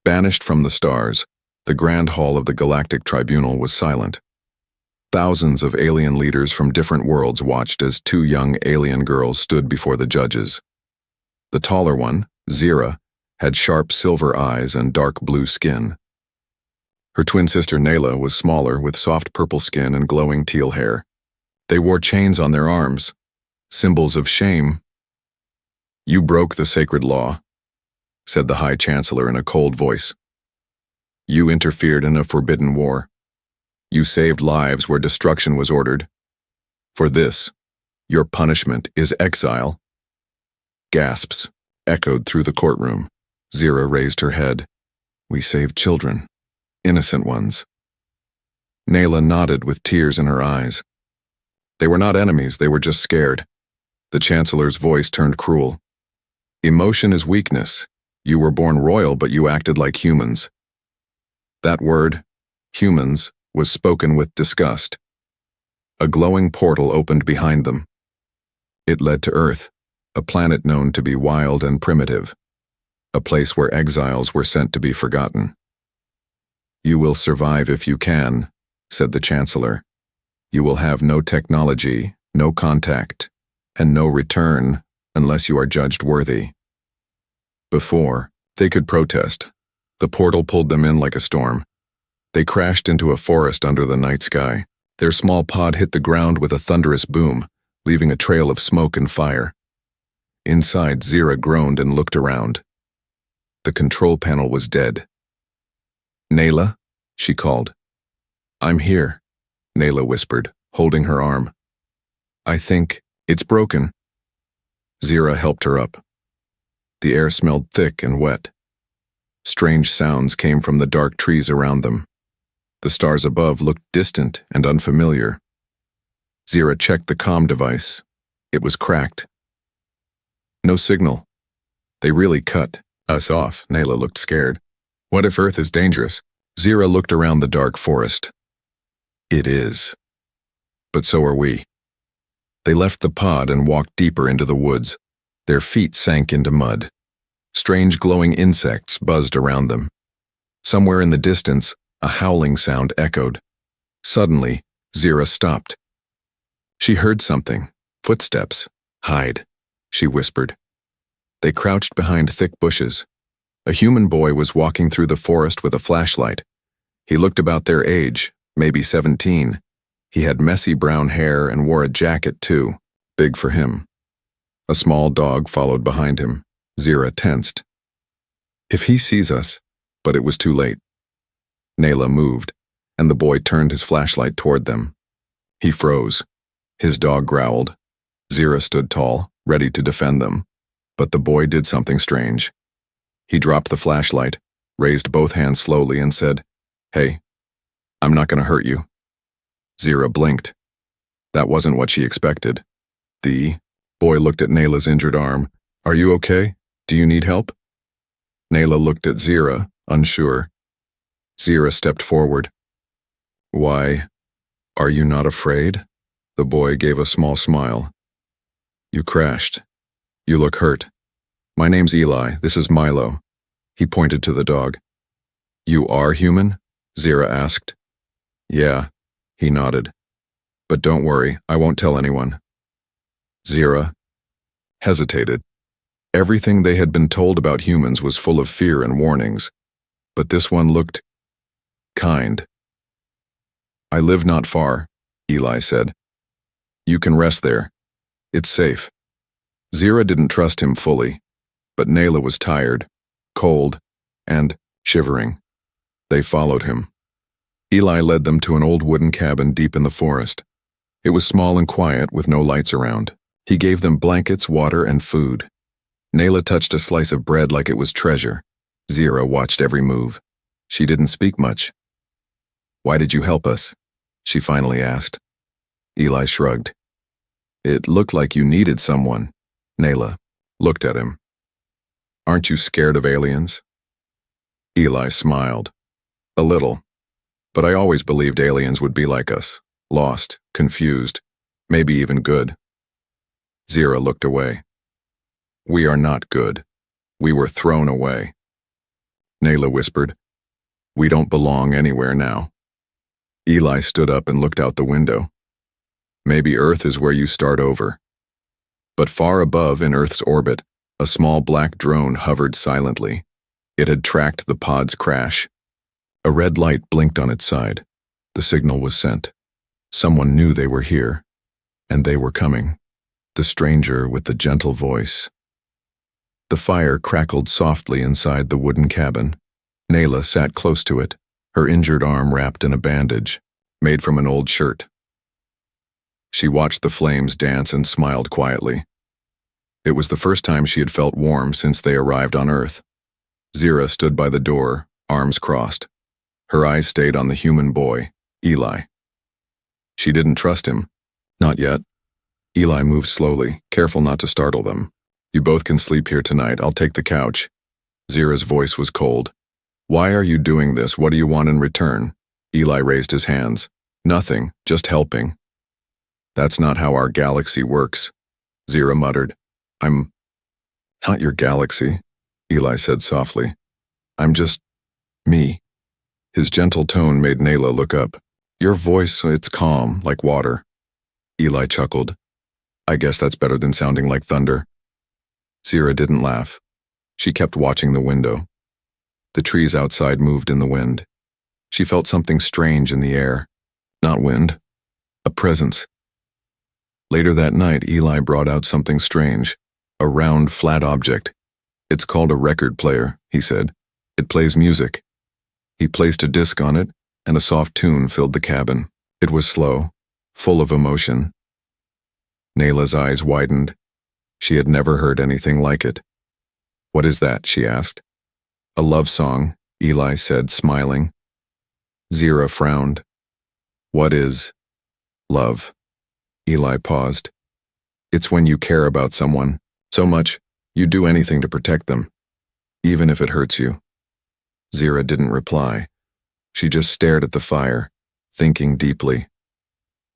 Banished from the stars, the grand hall of the Galactic Tribunal was silent. Thousands of alien leaders from different worlds watched as two young alien girls stood before the judges. The taller one, Zira, had sharp silver eyes and dark blue skin. Her twin sister Nayla was smaller with soft purple skin and glowing teal hair. They wore chains on their arms, symbols of shame. "You broke the sacred law," said the High Chancellor in a cold voice. "You interfered in a forbidden war. You saved lives where destruction was ordered. For this, your punishment is exile." Gasps echoed through the courtroom. Zira raised her head. "We saved children, innocent ones." Nayla nodded with tears in her eyes. They were not enemies, they were just scared. The Chancellor's voice turned cruel. "Emotion is weakness. You were born royal, but you acted like humans." That word, humans, was spoken with disgust. A glowing portal opened behind them. It led to Earth, a planet known to be wild and primitive, a place where exiles were sent to be forgotten. "You will survive if you can," said the Chancellor. "You will have no technology, no contact, and no return unless you are judged worthy." Before they could protest, the portal pulled them in like a storm. They crashed into a forest under the night sky. Their small pod hit the ground with a thunderous boom, leaving a trail of smoke and fire. Inside, Zira groaned and looked around. The control panel was dead. "Nayla?" she called. "I'm here," Nayla whispered, holding her arm. "I think it's broken." Zira helped her up. The air smelled thick and wet. Strange sounds came from the dark trees around them. The stars above looked distant and unfamiliar. Zira checked the comm device. It was cracked. No signal. They really cut us off. Nayla looked scared. "What if Earth is dangerous?" Zira looked around the dark forest. "It is. But so are we." They left the pod and walked deeper into the woods. Their feet sank into mud. Strange glowing insects buzzed around them. Somewhere in the distance, a howling sound echoed. Suddenly, Zira stopped. She heard something. Footsteps. "Hide," she whispered. They crouched behind thick bushes. A human boy was walking through the forest with a flashlight. He looked about their age, maybe 17. He had messy brown hair and wore a jacket too, big for him. A small dog followed behind him. Zira tensed. "If he sees us," but it was too late. Nayla moved, and the boy turned his flashlight toward them. He froze. His dog growled. Zira stood tall, ready to defend them. But the boy did something strange. He dropped the flashlight, raised both hands slowly, and said, "Hey, I'm not going to hurt you." Zira blinked. That wasn't what she expected. The boy looked at Nayla's injured arm. "Are you okay? Do you need help?" Nayla looked at Zira, unsure. Zira stepped forward. "Why, are you not afraid?" The boy gave a small smile. "You crashed. You look hurt. My name's Eli. This is Milo." He pointed to the dog. "You are human?" Zira asked. "Yeah," he nodded. "But don't worry, I won't tell anyone." Zira hesitated. Everything they had been told about humans was full of fear and warnings, but this one looked kind. "I live not far," Eli said. "You can rest there. It's safe." Zira didn't trust him fully, but Nayla was tired, cold, and shivering. They followed him. Eli led them to an old wooden cabin deep in the forest. It was small and quiet with no lights around. He gave them blankets, water, and food. Nayla touched a slice of bread like it was treasure. Zira watched every move. She didn't speak much. "Why did you help us?" she finally asked. Eli shrugged. "It looked like you needed someone." Nayla looked at him. "Aren't you scared of aliens?" Eli smiled. "A little. But I always believed aliens would be like us, lost, confused, maybe even good." Zira looked away. "We are not good. We were thrown away." Nayla whispered. We don't belong anywhere now. Eli stood up and looked out the window. Maybe Earth is where you start over. But far above in Earth's orbit, a small black drone hovered silently. It had tracked the pod's crash. A red light blinked on its side. The signal was sent. Someone knew they were here, and they were coming. The stranger with the gentle voice. The fire crackled softly inside the wooden cabin. Nayla sat close to it, her injured arm wrapped in a bandage, made from an old shirt. She watched the flames dance and smiled quietly. It was the first time she had felt warm since they arrived on Earth. Zira stood by the door, arms crossed. Her eyes stayed on the human boy, Eli. She didn't trust him. Not yet. Eli moved slowly, careful not to startle them. You both can sleep here tonight. I'll take the couch. Zira's voice was cold. Why are you doing this? What do you want in return? Eli raised his hands. Nothing, just helping. That's not how our galaxy works. Zira muttered. I'm not your galaxy, Eli said softly. I'm just me. His gentle tone made Nayla look up. Your voice, it's calm, like water. Eli chuckled. I guess that's better than sounding like thunder. Zira didn't laugh. She kept watching the window. The trees outside moved in the wind. She felt something strange in the air. Not wind. A presence. Later that night, Eli brought out something strange. A round, flat object. It's called a record player, he said. It plays music. He placed a disc on it, and a soft tune filled the cabin. It was slow, full of emotion. Nayla's eyes widened. She had never heard anything like it. What is that? She asked. A love song, Eli said, smiling. Zira frowned. What is love? Eli paused. It's when you care about someone so much, you do anything to protect them, even if it hurts you. Zira didn't reply. She just stared at the fire, thinking deeply.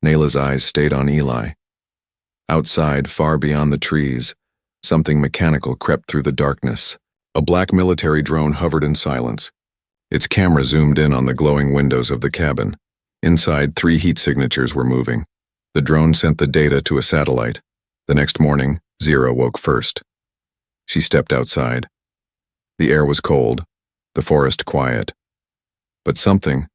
Nayla's eyes stayed on Eli. Outside, far beyond the trees, something mechanical crept through the darkness. A black military drone hovered in silence. Its camera zoomed in on the glowing windows of the cabin. Inside, 3 heat signatures were moving. The drone sent the data to a satellite. The next morning, Zira woke first. She stepped outside. The air was cold, the forest quiet. But something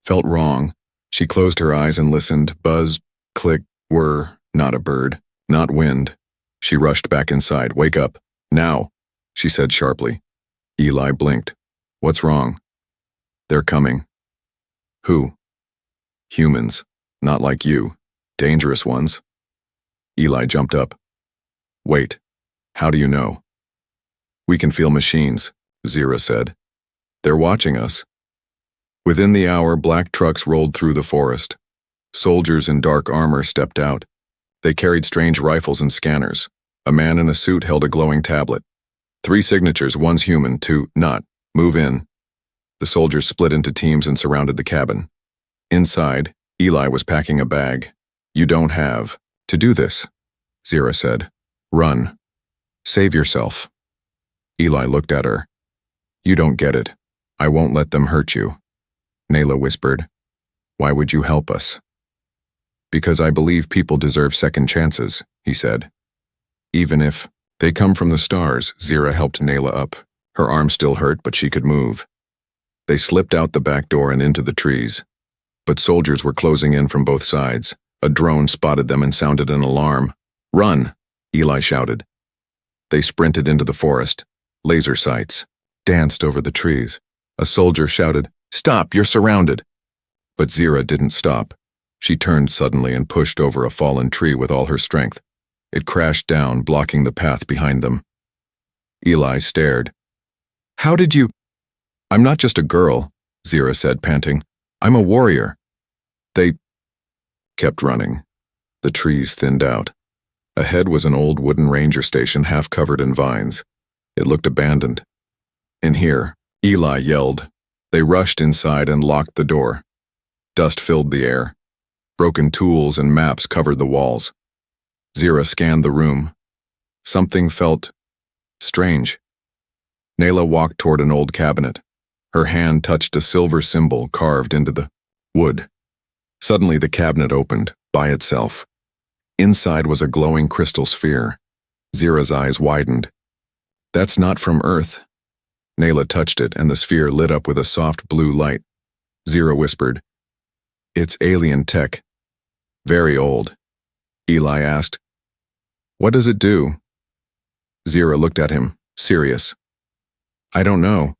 felt wrong. She closed her eyes and listened. Buzz, click, whir, not a bird, not wind. She rushed back inside. Wake up, now, she said sharply. Eli blinked. What's wrong? They're coming. Who? Humans, not like you. Dangerous ones. Eli jumped up. Wait, how do you know? We can feel machines, Zira said. They're watching us. Within the hour, black trucks rolled through the forest. Soldiers in dark armor stepped out. They carried strange rifles and scanners. A man in a suit held a glowing tablet. 3 signatures, 1's human, 2 not. Move in. The soldiers split into teams and surrounded the cabin. Inside, Eli was packing a bag. You don't have to do this, Zira said. Run. Save yourself. Eli looked at her. You don't get it. I won't let them hurt you. Nayla whispered. Why would you help us? Because I believe people deserve second chances, he said. Even if they come from the stars, Zira helped Nayla up. Her arm still hurt, but she could move. They slipped out the back door and into the trees. But soldiers were closing in from both sides. A drone spotted them and sounded an alarm. Run, Eli shouted. They sprinted into the forest. Laser sights danced over the trees. A soldier shouted, Stop, you're surrounded. But Zira didn't stop. She turned suddenly and pushed over a fallen tree with all her strength. It crashed down, blocking the path behind them. Eli stared. How did you? I'm not just a girl, Zira said, panting. I'm a warrior. They kept running. The trees thinned out. Ahead was an old wooden ranger station half covered in vines. It looked abandoned. In here, Eli yelled. They rushed inside and locked the door. Dust filled the air. Broken tools and maps covered the walls. Zira scanned the room. Something felt strange. Nayla walked toward an old cabinet. Her hand touched a silver symbol carved into the wood. Suddenly the cabinet opened, by itself. Inside was a glowing crystal sphere. Zira's eyes widened. "That's not from Earth." Nayla touched it, and the sphere lit up with a soft blue light. Zira whispered, "It's alien tech. Very old." Eli asked, "What does it do?" Zira looked at him, serious. "I don't know.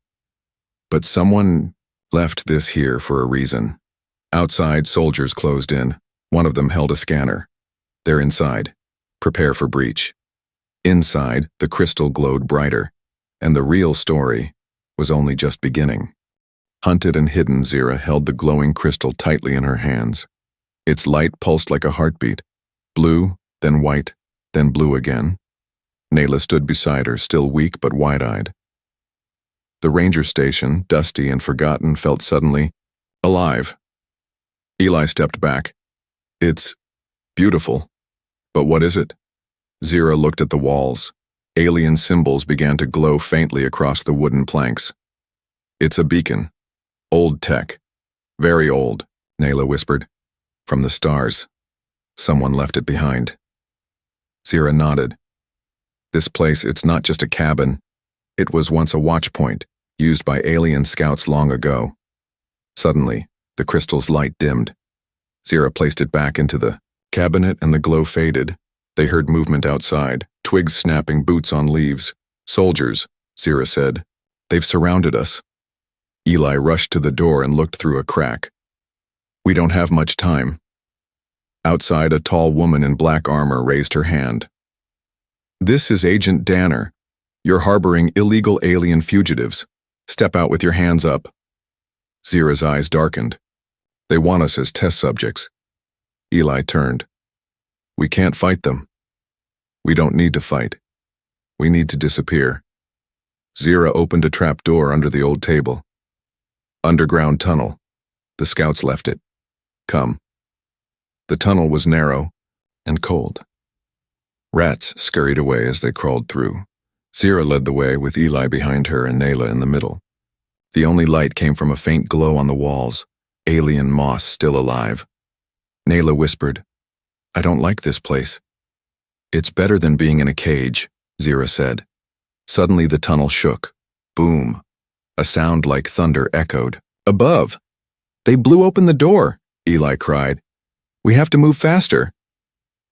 But someone left this here for a reason." Outside, soldiers closed in. One of them held a scanner. "They're inside. Prepare for breach." Inside, the crystal glowed brighter, and the real story was only just beginning. Hunted and hidden, Zira held the glowing crystal tightly in her hands. Its light pulsed like a heartbeat. Blue, then white, then blue again. Nayla stood beside her, still weak but wide-eyed. The ranger station, dusty and forgotten, felt suddenly alive. Eli stepped back. "It's beautiful. But what is it?" Zira looked at the walls. Alien symbols began to glow faintly across the wooden planks. "It's a beacon. Old tech. Very old," Nayla whispered. "From the stars. Someone left it behind." Zira nodded. "This place, it's not just a cabin. It was once a watch point, used by alien scouts long ago." Suddenly, the crystal's light dimmed. Zira placed it back into the cabinet and the glow faded. They heard movement outside, twigs snapping, boots on leaves. "Soldiers," Zira said. "They've surrounded us." Eli rushed to the door and looked through a crack. "We don't have much time." Outside, a tall woman in black armor raised her hand. "This is Agent Danner. You're harboring illegal alien fugitives. Step out with your hands up." Zira's eyes darkened. "They want us as test subjects." Eli turned. "We can't fight them. We don't need to fight. We need to disappear." Zira opened a trap door under the old table. "Underground tunnel. The scouts left it. Come." The tunnel was narrow and cold. Rats scurried away as they crawled through. Zira led the way with Eli behind her and Nayla in the middle. The only light came from a faint glow on the walls, alien moss still alive. Nayla whispered, "I don't like this place." "It's better than being in a cage," Zira said. Suddenly the tunnel shook. Boom. A sound like thunder echoed. "Above! They blew open the door!" Eli cried. "We have to move faster."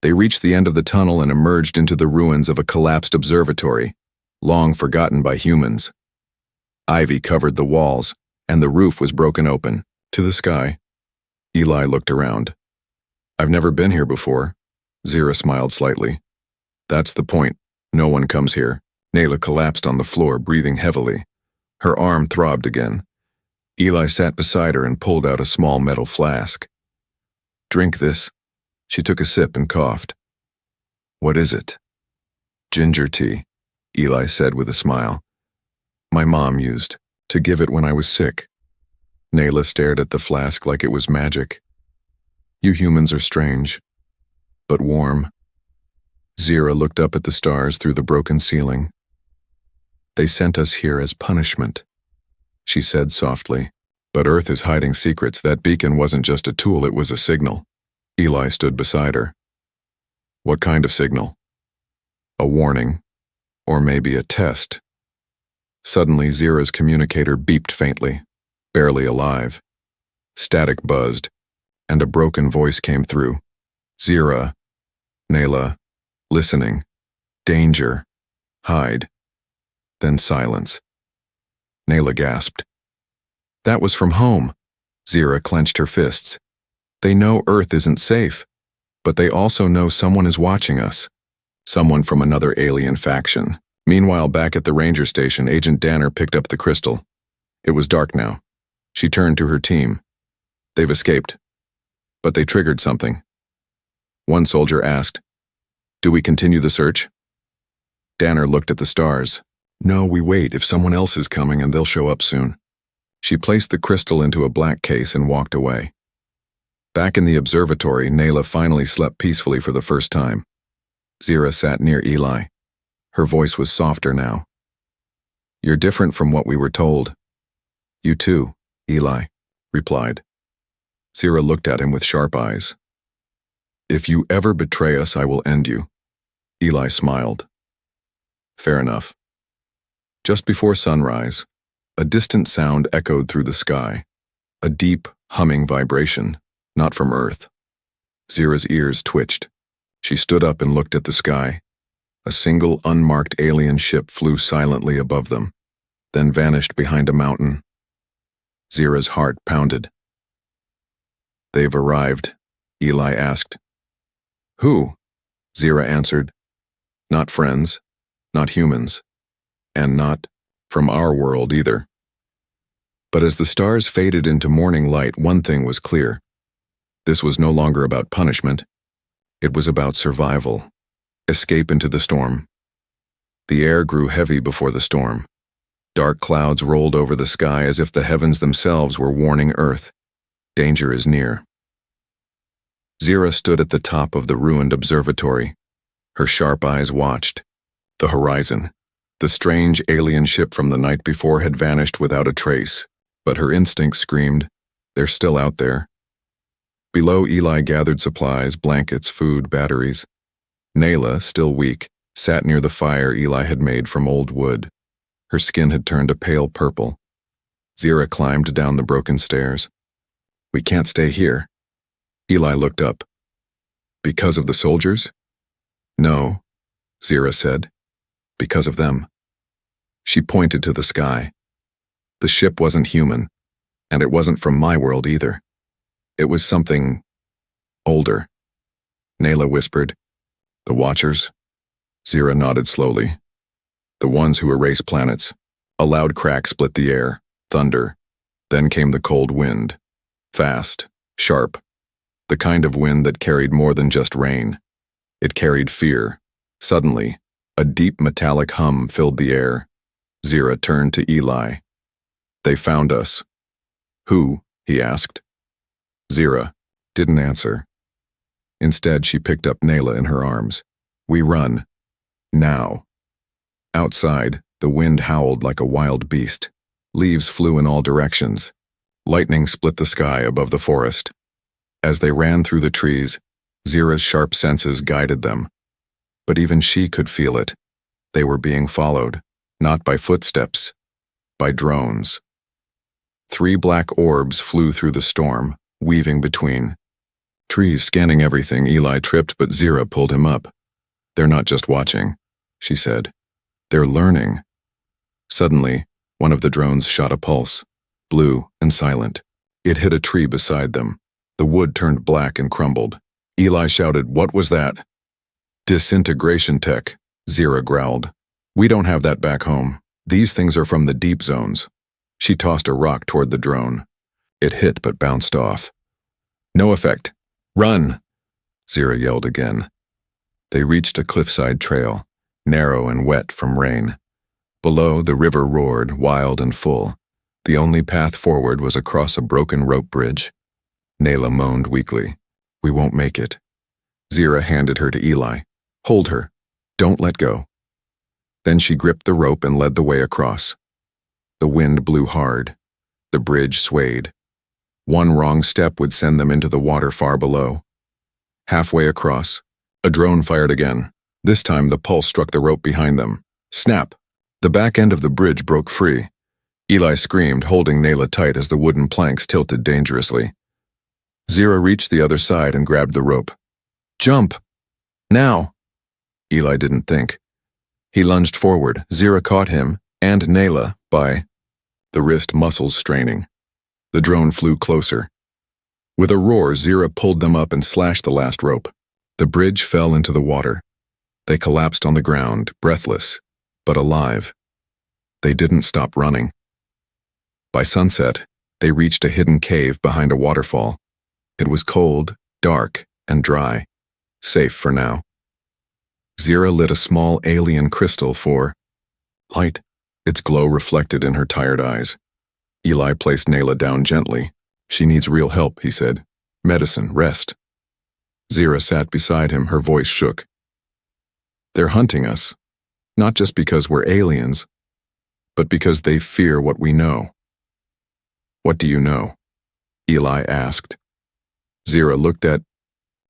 They reached the end of the tunnel and emerged into the ruins of a collapsed observatory, long forgotten by humans. Ivy covered the walls, and the roof was broken open, to the sky. Eli looked around. "I've never been here before." Zira smiled slightly. "That's the point. No one comes here." Nayla collapsed on the floor, breathing heavily. Her arm throbbed again. Eli sat beside her and pulled out a small metal flask. "Drink this." She took a sip and coughed. "What is it?" "Ginger tea," Eli said with a smile. "My mom used to give it when I was sick." Nayla stared at the flask like it was magic. "You humans are strange, but warm." Zira looked up at the stars through the broken ceiling. "They sent us here as punishment," she said softly. "But Earth is hiding secrets. That beacon wasn't just a tool, it was a signal." Eli stood beside her. "What kind of signal?" "A warning, or maybe a test." Suddenly, Zira's communicator beeped faintly, barely alive. Static buzzed, and a broken voice came through. "Zira, Nayla, listening. Danger. Hide." Then silence. Nayla gasped. "That was from home." Zira clenched her fists. "They know Earth isn't safe, but they also know someone is watching us. Someone from another alien faction." Meanwhile, back at the ranger station, Agent Danner picked up the crystal. It was dark now. She turned to her team. "They've escaped, but they triggered something." One soldier asked, "Do we continue the search?" Danner looked at the stars. "No, we wait. If someone else is coming, and they'll show up soon." She placed the crystal into a black case and walked away. Back in the observatory, Nayla finally slept peacefully for the first time. Zira sat near Eli. Her voice was softer now. "You're different from what we were told." You too, Eli replied. Zira looked at him with sharp eyes. If you ever betray us, I will end you. Eli smiled. Fair enough. Just before sunrise, a distant sound echoed through the sky, a deep, humming vibration, not from Earth. Zira's ears twitched. She stood up and looked at the sky. A single unmarked alien ship flew silently above them, then vanished behind a mountain. Zira's heart pounded. They've arrived, Eli asked. Who? Zira answered. Not friends, not humans, and not from our world either. But as the stars faded into morning light, one thing was clear. This was no longer about punishment. It was about survival, escape into the storm. The air grew heavy before the storm. Dark clouds rolled over the sky as if the heavens themselves were warning Earth. Danger is near. Zira stood at the top of the ruined observatory. Her sharp eyes watched. The horizon. The strange alien ship from the night before had vanished without a trace, but her instinct screamed, they're still out there. Below, Eli gathered supplies, blankets, food, batteries. Nayla, still weak, sat near the fire Eli had made from old wood. Her skin had turned a pale purple. Zira climbed down the broken stairs. We can't stay here. Eli looked up. Because of the soldiers? No, Zira said. Because of them. She pointed to the sky. The ship wasn't human, and it wasn't from my world either. It was something older. Nayla whispered. The Watchers? Zira nodded slowly. The ones who erase planets. A loud crack split the air, thunder. Then came the cold wind. Fast, sharp. The kind of wind that carried more than just rain. It carried fear. Suddenly, a deep metallic hum filled the air. Zira turned to Eli. They found us. Who? He asked. Zira didn't answer. Instead, she picked up Nayla in her arms. We run. Now. Outside, the wind howled like a wild beast. Leaves flew in all directions. Lightning split the sky above the forest. As they ran through the trees, Zira's sharp senses guided them. But even she could feel it. They were being followed, not by footsteps, by drones. 3 black orbs flew through the storm, weaving between. Trees scanning everything. Eli tripped, but Zira pulled him up. They're not just watching, she said. They're learning. Suddenly, one of the drones shot a pulse, blue and silent. It hit a tree beside them. The wood turned black and crumbled. Eli shouted, "What was that?" Disintegration tech, Zira growled. We don't have that back home. These things are from the deep zones. She tossed a rock toward the drone. It hit but bounced off. No effect. Run! Zira yelled again. They reached a cliffside trail, narrow and wet from rain. Below, the river roared, wild and full. The only path forward was across a broken rope bridge. Nayla moaned weakly. We won't make it. Zira handed her to Eli. Hold her. Don't let go. Then she gripped the rope and led the way across. The wind blew hard. The bridge swayed. One wrong step would send them into the water far below. Halfway across, a drone fired again. This time the pulse struck the rope behind them. Snap! The back end of the bridge broke free. Eli screamed, holding Nayla tight as the wooden planks tilted dangerously. Zira reached the other side and grabbed the rope. Jump! Now! Eli didn't think. He lunged forward. Zira caught him, and Nayla, by the wrist muscles straining. The drone flew closer. With a roar, Zira pulled them up and slashed the last rope. The bridge fell into the water. They collapsed on the ground, breathless, but alive. They didn't stop running. By sunset, they reached a hidden cave behind a waterfall. It was cold, dark, and dry. Safe for now. Zira lit a small alien crystal for light. Its glow reflected in her tired eyes. Eli placed Nayla down gently. She needs real help, he said. Medicine, rest. Zira sat beside him, her voice shook. They're hunting us, not just because we're aliens, but because they fear what we know. What do you know? Eli asked. Zira looked at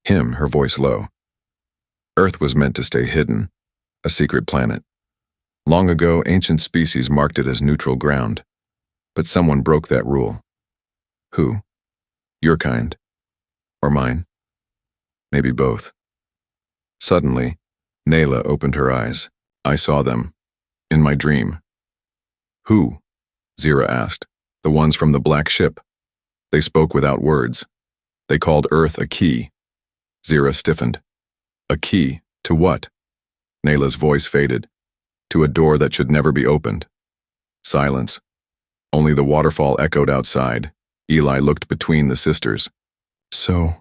him, her voice low. Earth was meant to stay hidden, a secret planet. Long ago, ancient species marked it as neutral ground. But someone broke that rule. Who? Your kind? Or mine? Maybe both. Suddenly, Nayla opened her eyes. I saw them. In my dream. Who? Zira asked. The ones from the black ship. They spoke without words. They called Earth a key. Zira stiffened. A key? To what? Nayla's voice faded. To a door that should never be opened. Silence. Only the waterfall echoed outside. Eli looked between the sisters. So,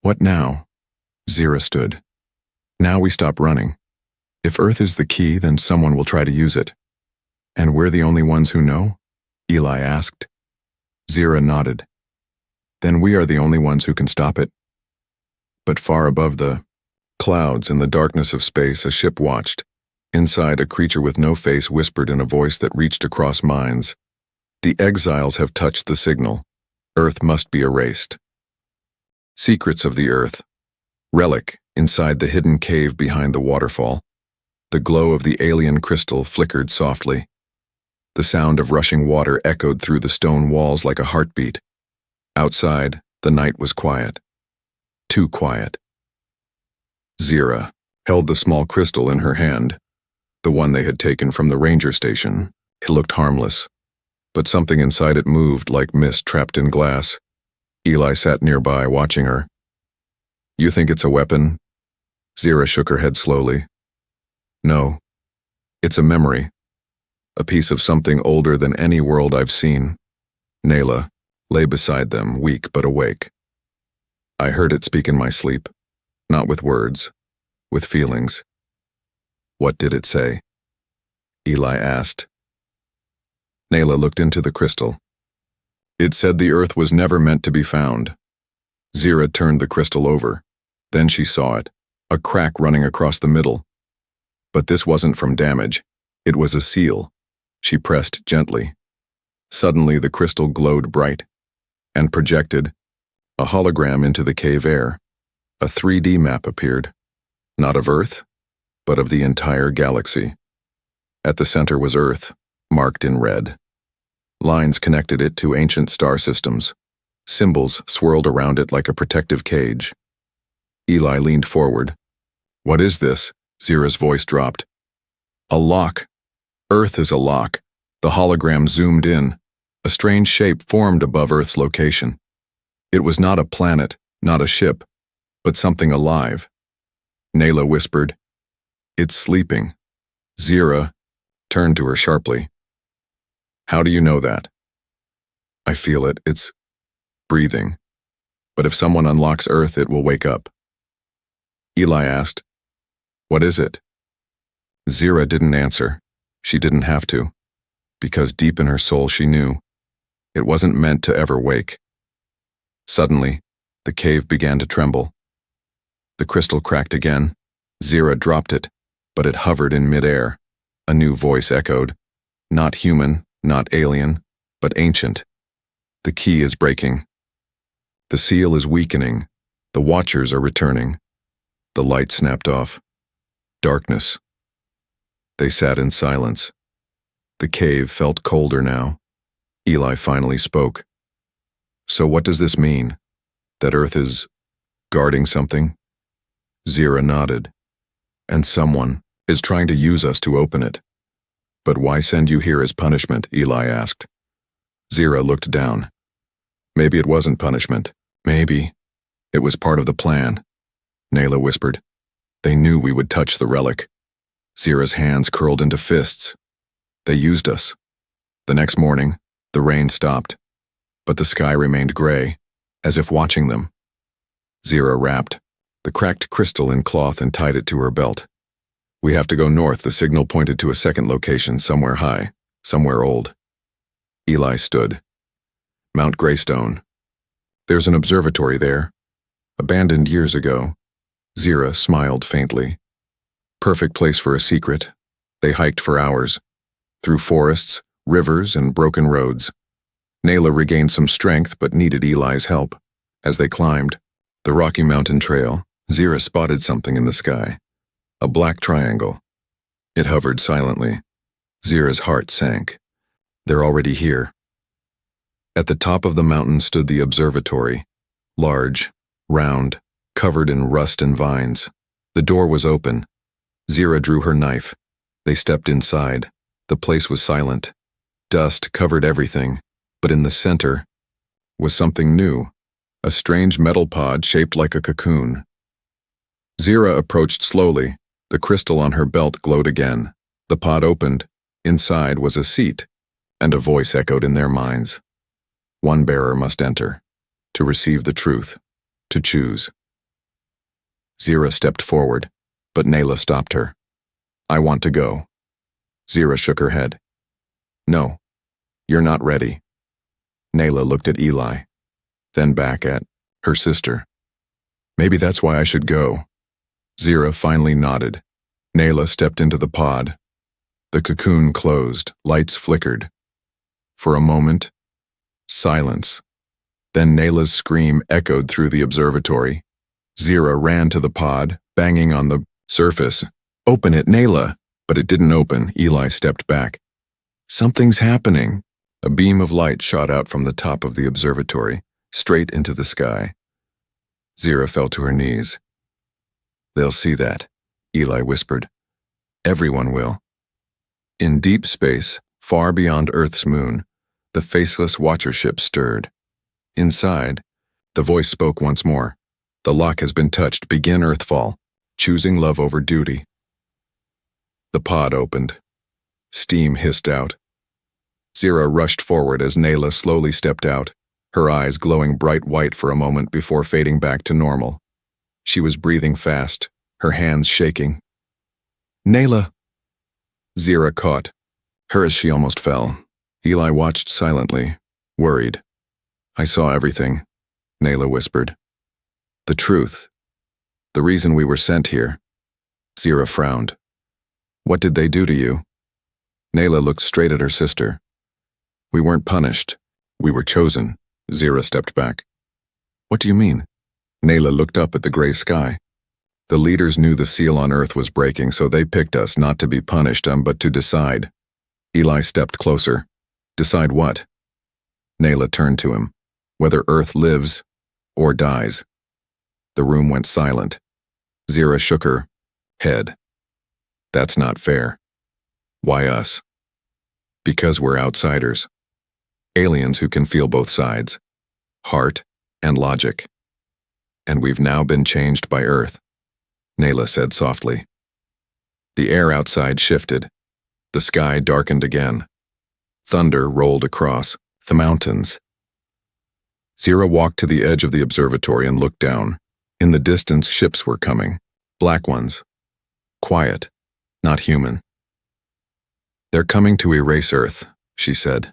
what now? Zira stood. Now we stop running. If Earth is the key, then someone will try to use it. And we're the only ones who know? Eli asked. Zira nodded. Then we are the only ones who can stop it. But far above the clouds in the darkness of space, a ship watched. Inside, a creature with no face whispered in a voice that reached across minds. The exiles have touched the signal. Earth must be erased. Secrets of the Earth. Relic, inside the hidden cave behind the waterfall. The glow of the alien crystal flickered softly. The sound of rushing water echoed through the stone walls like a heartbeat. Outside, the night was quiet. Too quiet. Zira held the small crystal in her hand, the one they had taken from the ranger station. It looked harmless, but something inside it moved like mist trapped in glass. Eli sat nearby, watching her. You think it's a weapon? Zira shook her head slowly. No. It's a memory. A piece of something older than any world I've seen. Nayla lay beside them, weak but awake. I heard it speak in my sleep, not with words, with feelings. What did it say? Eli asked. Nayla looked into the crystal. It said the Earth was never meant to be found. Zira turned the crystal over. Then she saw it, a crack running across the middle. But this wasn't from damage. It was a seal. She pressed gently. Suddenly the crystal glowed bright and projected a hologram into the cave air. A 3D map appeared, not of Earth, but of the entire galaxy. At the center was Earth, marked in red. Lines connected it to ancient star systems. Symbols swirled around it like a protective cage. Eli leaned forward. What is this? Zira's voice dropped. A lock. Earth is a lock. The hologram zoomed in. A strange shape formed above Earth's location. It was not a planet, not a ship, but something alive. Nayla whispered, It's sleeping. Zira turned to her sharply. How do you know that? I feel it. It's breathing. But if someone unlocks Earth, it will wake up. Eli asked, What is it? Zira didn't answer. She didn't have to, because deep in her soul she knew it wasn't meant to ever wake. Suddenly, the cave began to tremble. The crystal cracked again. Zira dropped it, but it hovered in midair. A new voice echoed. Not human, not alien, but ancient. The key is breaking. The seal is weakening. The watchers are returning. The light snapped off. Darkness. They sat in silence. The cave felt colder now. Eli finally spoke. So what does this mean? That Earth is guarding something? Zira nodded. And someone is trying to use us to open it. But why send you here as punishment? Eli asked. Zira looked down. Maybe it wasn't punishment. Maybe it was part of the plan. Nayla whispered. They knew we would touch the relic. Zira's hands curled into fists. They used us. The next morning, the rain stopped, but the sky remained gray, as if watching them. Zira wrapped the cracked crystal in cloth and tied it to her belt. We have to go north. The signal pointed to a second location, somewhere high, somewhere old. Eli stood. Mount Greystone. There's an observatory there, abandoned years ago. Zira smiled faintly. Perfect place for a secret. They hiked for hours, through forests, rivers, and broken roads. Nayla regained some strength but needed Eli's help. As they climbed the Rocky Mountain Trail, Zira spotted something in the sky. A black triangle. It hovered silently. Zira's heart sank. They're already here. At the top of the mountain stood the observatory. Large, round, covered in rust and vines. The door was open. Zira drew her knife. They stepped inside. The place was silent. Dust covered everything, but in the center was something new, a strange metal pod shaped like a cocoon. Zira approached slowly. The crystal on her belt glowed again. The pod opened. Inside was a seat, and a voice echoed in their minds. One bearer must enter, to receive the truth, to choose. Zira stepped forward, but Nayla stopped her. I want to go. Zira shook her head. No, you're not ready. Nayla looked at Eli, then back at her sister. Maybe that's why I should go. Zira finally nodded. Nayla stepped into the pod. The cocoon closed, lights flickered. For a moment, silence. Then Nayla's scream echoed through the observatory. Zira ran to the pod, banging on the surface. Open it, Nayla! But it didn't open. Eli stepped back. Something's happening. A beam of light shot out from the top of the observatory, straight into the sky. Zira fell to her knees. They'll see that, Eli whispered. Everyone will. In deep space, far beyond Earth's moon, the faceless watcher ship stirred. Inside, the voice spoke once more. The lock has been touched. Begin Earthfall, choosing love over duty. The pod opened. Steam hissed out. Zira rushed forward as Nayla slowly stepped out, her eyes glowing bright white for a moment before fading back to normal. She was breathing fast, her hands shaking. Nayla! Zira caught her as she almost fell. Eli watched silently, worried. I saw everything, Nayla whispered. The truth. The reason we were sent here. Zira frowned. What did they do to you? Nayla looked straight at her sister. We weren't punished. We were chosen. Zira stepped back. What do you mean? Nayla looked up at the gray sky. The leaders knew the seal on Earth was breaking, so they picked us not to be punished, but to decide. Eli stepped closer. Decide what? Nayla turned to him. Whether Earth lives or dies. The room went silent. Zira shook her head. That's not fair. Why us? Because we're outsiders. Aliens who can feel both sides. Heart and logic. And we've now been changed by Earth, Nayla said softly. The air outside shifted. The sky darkened again. Thunder rolled across the mountains. Zira walked to the edge of the observatory and looked down. In the distance, ships were coming. Black ones. Quiet, not human. They're coming to erase Earth, she said.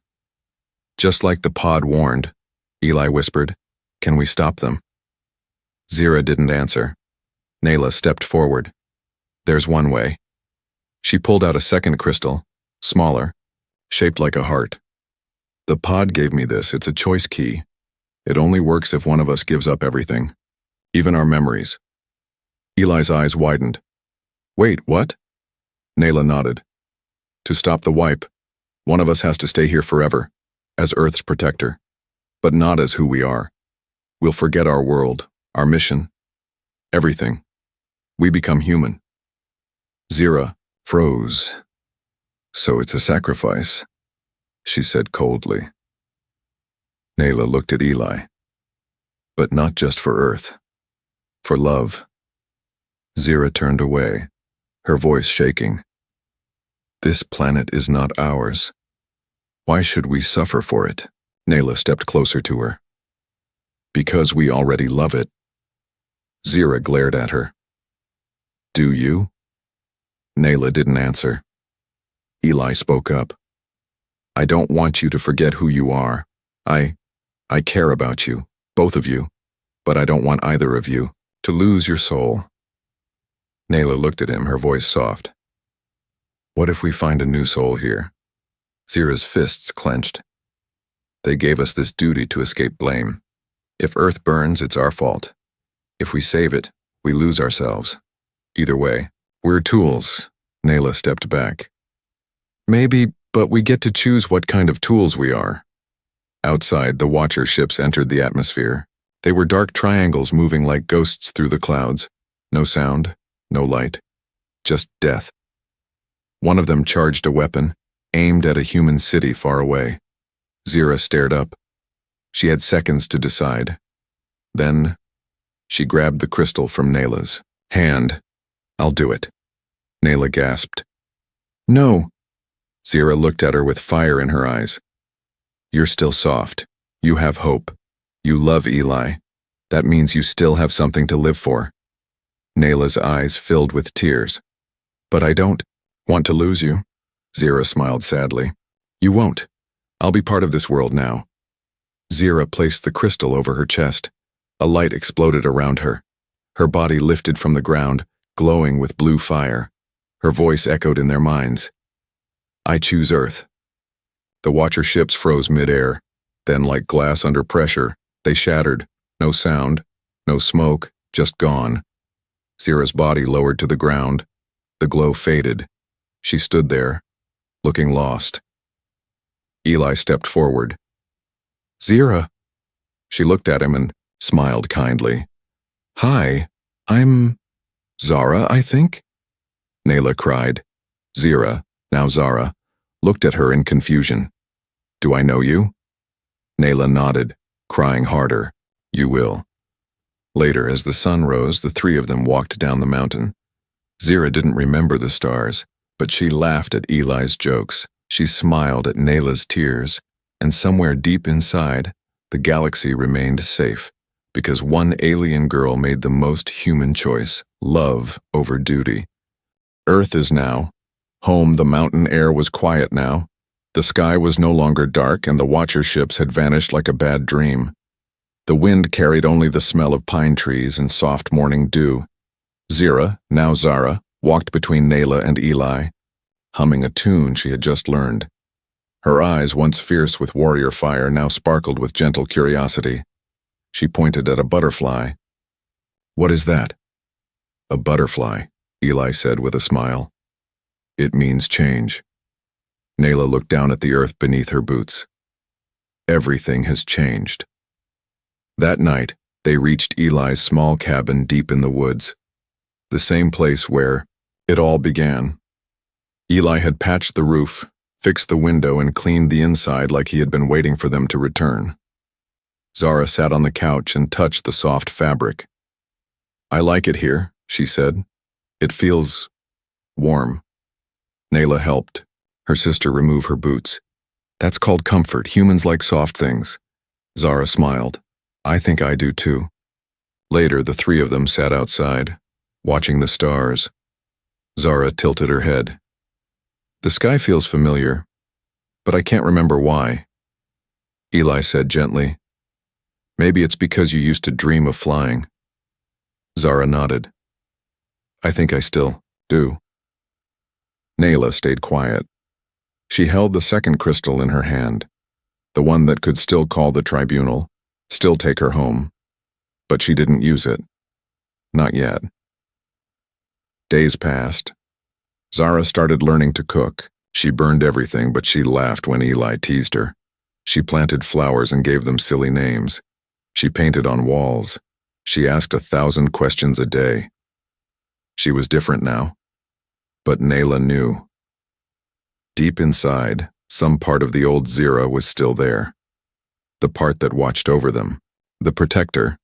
Just like the pod warned, Eli whispered. Can we stop them? Zira didn't answer. Nayla stepped forward. There's one way. She pulled out a second crystal, smaller, shaped like a heart. The pod gave me this. It's a choice key. It only works if one of us gives up everything, even our memories. Eli's eyes widened. Wait, what? Nayla nodded. To stop the wipe, one of us has to stay here forever, as Earth's protector, but not as who we are. We'll forget our world, our mission, everything. We become human. Zira froze. So it's a sacrifice, she said coldly. Nayla looked at Eli. But not just for Earth. For love. Zira turned away, her voice shaking. This planet is not ours. Why should we suffer for it? Nayla stepped closer to her. Because we already love it. Zira glared at her. Do you? Nayla didn't answer. Eli spoke up. I don't want you to forget who you are. I care about you, both of you, but I don't want either of you to lose your soul. Nayla looked at him, her voice soft. What if we find a new soul here? Zira's fists clenched. They gave us this duty to escape blame. If Earth burns, it's our fault. If we save it, we lose ourselves. Either way, we're tools. Nayla stepped back. Maybe, but we get to choose what kind of tools we are. Outside, the Watcher ships entered the atmosphere. They were dark triangles moving like ghosts through the clouds. No sound, no light, just death. One of them charged a weapon, aimed at a human city far away. Zira stared up. She had seconds to decide. Then, she grabbed the crystal from Nayla's hand. I'll do it. Nayla gasped. No. Zira looked at her with fire in her eyes. You're still soft. You have hope. You love Eli. That means you still have something to live for. Nayla's eyes filled with tears. But I don't want to lose you. Zira smiled sadly. You won't. I'll be part of this world now. Zira placed the crystal over her chest. A light exploded around her. Her body lifted from the ground, glowing with blue fire. Her voice echoed in their minds. I choose Earth. The Watcher ships froze mid-air. Then, like glass under pressure, they shattered. No sound, no smoke, just gone. Zira's body lowered to the ground. The glow faded. She stood there, looking lost. Eli stepped forward. Zira. She looked at him and smiled kindly. Hi, I'm Zara, I think? Nayla cried. Zira, now Zara, looked at her in confusion. Do I know you? Nayla nodded, crying harder. You will. Later, as the sun rose, the three of them walked down the mountain. Zira didn't remember the stars, but she laughed at Eli's jokes. She smiled at Nayla's tears, and somewhere deep inside, the galaxy remained safe, because one alien girl made the most human choice, love over duty. Earth is now. Home, the mountain air was quiet now. The sky was no longer dark, and the Watcher ships had vanished like a bad dream. The wind carried only the smell of pine trees and soft morning dew. Zira, now Zara, walked between Nayla and Eli, humming a tune she had just learned. Her eyes, once fierce with warrior fire, now sparkled with gentle curiosity. She pointed at a butterfly. What is that? A butterfly, Eli said with a smile. It means change. Nayla looked down at the earth beneath her boots. Everything has changed. That night, they reached Eli's small cabin deep in the woods, the same place where it all began. Eli had patched the roof, fixed the window, and cleaned the inside like he had been waiting for them to return. Zara sat on the couch and touched the soft fabric. I like it here, she said. It feels warm. Nayla helped. Her sister removed her boots. That's called comfort. Humans like soft things. Zara smiled. I think I do too. Later, the three of them sat outside, watching the stars. Zara tilted her head. The sky feels familiar, but I can't remember why. Eli said gently, Maybe it's because you used to dream of flying. Zara nodded. I think I still do. Nayla stayed quiet. She held the second crystal in her hand, the one that could still call the tribunal, still take her home. But she didn't use it. Not yet. Days passed. Zara started learning to cook. She burned everything, but she laughed when Eli teased her. She planted flowers and gave them silly names. She painted on walls. She asked 1,000 questions a day. She was different now. But Nayla knew. Deep inside, some part of the old Zira was still there. The part that watched over them. The protector.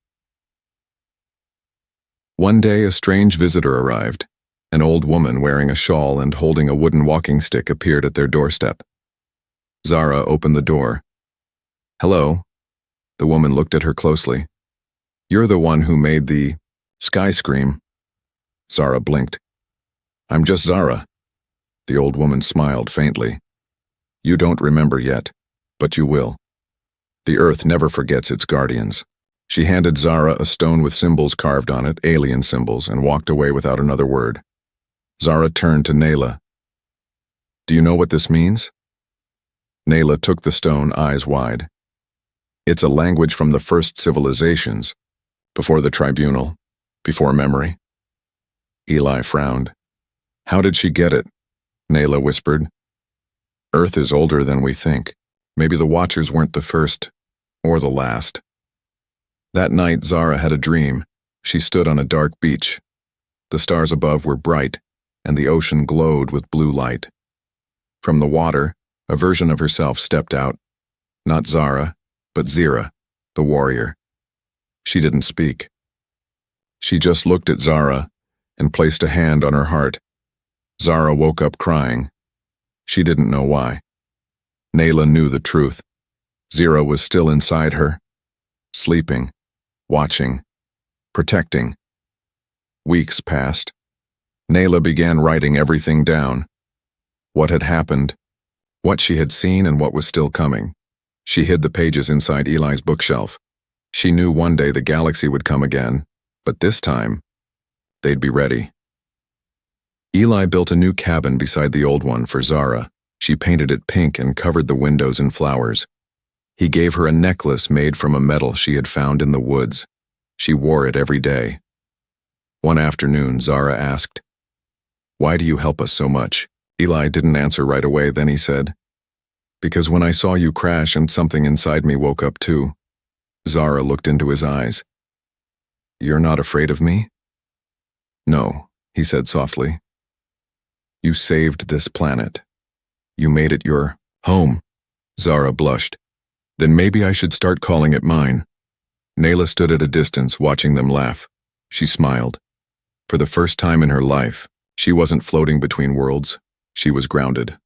One day, a strange visitor arrived. An old woman wearing a shawl and holding a wooden walking stick appeared at their doorstep. Zara opened the door. Hello. The woman looked at her closely. You're the one who made the sky scream. Zara blinked. I'm just Zara. The old woman smiled faintly. You don't remember yet, but you will. The earth never forgets its guardians. She handed Zara a stone with symbols carved on it, alien symbols, and walked away without another word. Zara turned to Nayla. Do you know what this means? Nayla took the stone, eyes wide. It's a language from the first civilizations, before the tribunal, before memory. Eli frowned. How did she get it? Nayla whispered. Earth is older than we think. Maybe the Watchers weren't the first, or the last. That night, Zara had a dream. She stood on a dark beach. The stars above were bright, and the ocean glowed with blue light. From the water, a version of herself stepped out. Not Zara, but Zira, the warrior. She didn't speak. She just looked at Zara and placed a hand on her heart. Zara woke up crying. She didn't know why. Nayla knew the truth. Zira was still inside her, sleeping, watching, protecting. Weeks passed. Nayla began writing everything down. What had happened, what she had seen, and what was still coming. She hid the pages inside Eli's bookshelf. She knew one day the galaxy would come again, but this time, they'd be ready. Eli built a new cabin beside the old one for Zara. She painted it pink and covered the windows in flowers. He gave her a necklace made from a metal she had found in the woods. She wore it every day. One afternoon, Zara asked, "Why do you help us so much?" Eli didn't answer right away. Then he said, "Because when I saw you crash and something inside me woke up too." Zara looked into his eyes. "You're not afraid of me?" "No," he said softly. "You saved this planet. You made it your home." Zara blushed. "Then maybe I should start calling it mine." Nayla stood at a distance, watching them laugh. She smiled. For the first time in her life, she wasn't floating between worlds. She was grounded.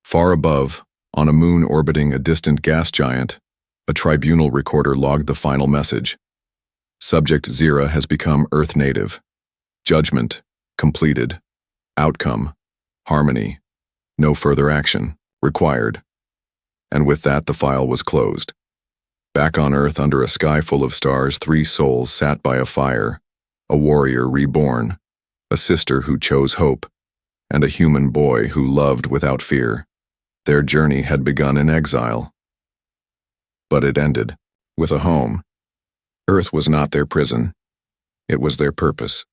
Far above, on a moon orbiting a distant gas giant, a tribunal recorder logged the final message. Subject Zira has become Earth native. Judgment completed. Outcome harmony. No further action required. And with that, the file was closed. Back on Earth, under a sky full of stars, 3 souls sat by a fire: a warrior reborn, a sister who chose hope, and a human boy who loved without fear. Their journey had begun in exile. But it ended with a home. Earth was not their prison. It was their purpose.